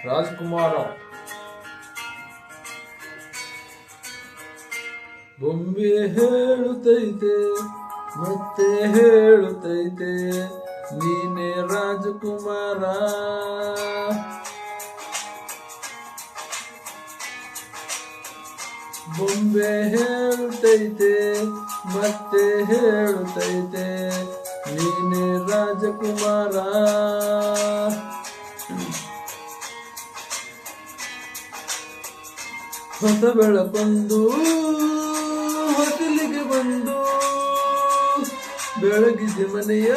ರಾಜ್ಕುಮಾರ. ಬೊಂಬೆ ಹೇಳುತ್ತೈತೆ ಮತ್ತೆ ಹೇಳುತ್ತೈತೆ ನೀನೇ ರಾಜಕುಮಾರ. ಬೊಂಬೆ ಹೇಳುತ್ತೈತೆ ಮತ್ತೆ ಹೇಳುತ್ತೈತೆ ನೀನೇ ರಾಜಕುಮಾರ. ಹೊಸ ಬೆಳಕೊಂದು ಹೊಸಲಿಗೆ ಬಂದು ಬೆಳಗಿಸಿ ಮನೆಯ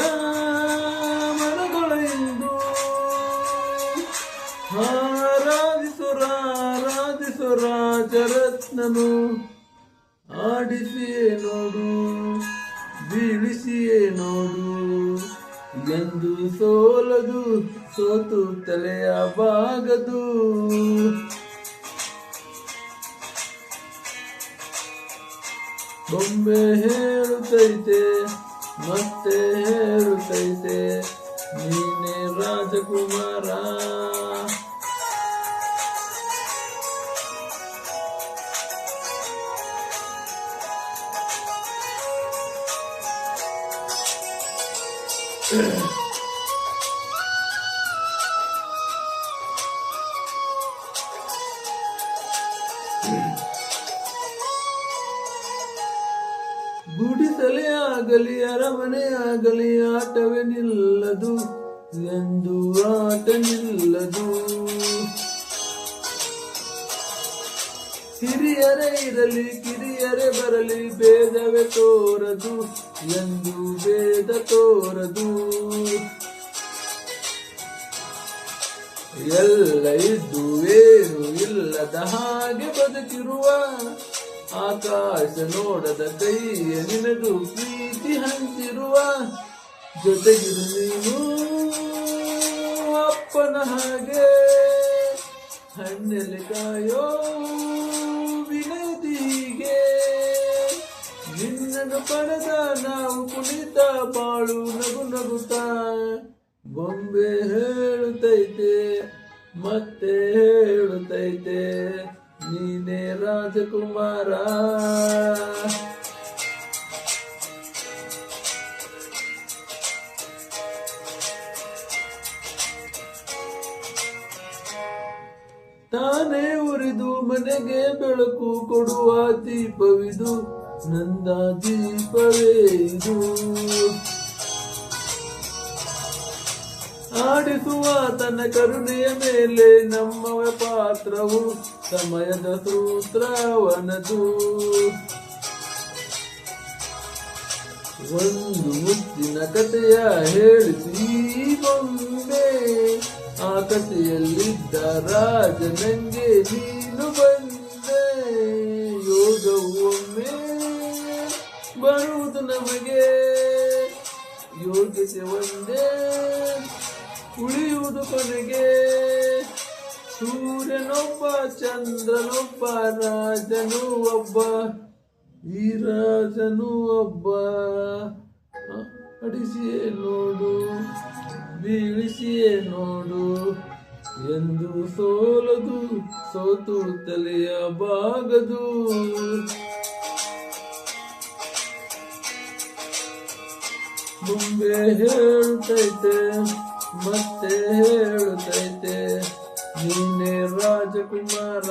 ಮನಗಳ ಎಂದು ಆರಾಧಿಸು ರಾಜರತ್ನನು. ಆಡಿಸಿಯೇ ನೋಡು ಬೀಳಿಸಿಯೇ ನೋಡು ಎಂದು ಸೋಲದು ಸೋತು ತಲೆಯ ಬಾಗದು. ಬೊಂಬೆ ಹೇಳುತ್ತೈತೆ ಮತ್ತೆ ಹೇಳುತ್ತೈತೆ ನೀನೇ ರಾಜಕುಮಾರ. ಗುಡಿಸಲೇ ಆಗಲಿ ಅರಮನೆ ಆಗಲಿ ಆಟವೇ ನಿಲ್ಲದು ಎಂದು ಆಟ ನಿಲ್ಲದು. ಹಿರಿಯರೇ ಇರಲಿ ಕಿರಿಯರೇ ಬರಲಿ ಭೇದವೇ ತೋರದು ಎಂದು ಭೇದ ತೋರದು. ಎಲ್ಲ ಇದ್ದು ಏನು ಇಲ್ಲದ ಹಾಗೆ ಬದುಕಿರುವ ಆಕಾಶ ನೋಡದ ಕೈಯ ನಿನಗೂ ಪ್ರೀತಿ ಹಂಚಿರುವ. ಜೊತೆಗಿರು ನೀನು ಅಪ್ಪನ ಹಾಗೆ ಹಣ್ಣೆಲೆ ಕಾಯೋ ವಿನದಿಗೆ. ನಿನ್ನನ್ನು ಪಡೆದ ನಾವು ಕುಣಿತ ಬಾಳು ನಗು ನಗುತ್ತಾ. ಬೊಂಬೆ ಹೇಳುತ್ತೈತೆ ಮತ್ತೆ ಹೇಳುತ್ತೈತೆ ನೀನೇ ರಾಜಕುಮಾರ. ತಾನೇ ಉರಿದು ಮನೆಗೆ ಬೆಳಕು ಕೊಡುವ ದೀಪವಿದು ನಂದ ದೀಪವೇ ಇದು. ಆಡಿಸುವ ತನ್ನ ಕರುಣೆಯ ಮೇಲೆ ನಮ್ಮವ ಪಾತ್ರವು ಸಮಯದ ಸೂತ್ರವನದು. ಒಂದು ಮುತ್ತಿನ ಕಥೆಯ ಹೇಳಿಸಿ ಬೊಂಬೆ ಆ ಕಥೆಯಲ್ಲಿದ್ದ ರಾಜನಂಗೆ ನೀನು ಬಂದೆ. ಯೋಗವು ಒಮ್ಮೆ ಬರುವುದು ನಮಗೆ ಯೋಗ್ಯತೆ ಒಂದೇ ಉಳಿಯುವುದು ಕೊನೆಗೆ. ಸೂರ್ಯನೊಬ್ಬ ಚಂದ್ರನೊಬ್ಬ ರಾಜನು ಒಬ್ಬ ಈ ರಾಜನು ಒಬ್ಬ. ಅಡಿಸಿಯೇ ನೋಡು ಬೀಳಿಸಿಯೇ ನೋಡು ಎಂದು ಸೋಲದು ಸೋತು ತಲೆಯ ಬಾಗದು. ಬೊಂಬೆ ಹೇಳುತ್ತೈತೆ ಮತ್ತೆ ಹೇಳುತ್ತೈತೆ ನೀನೇ ರಾಜಕುಮಾರ.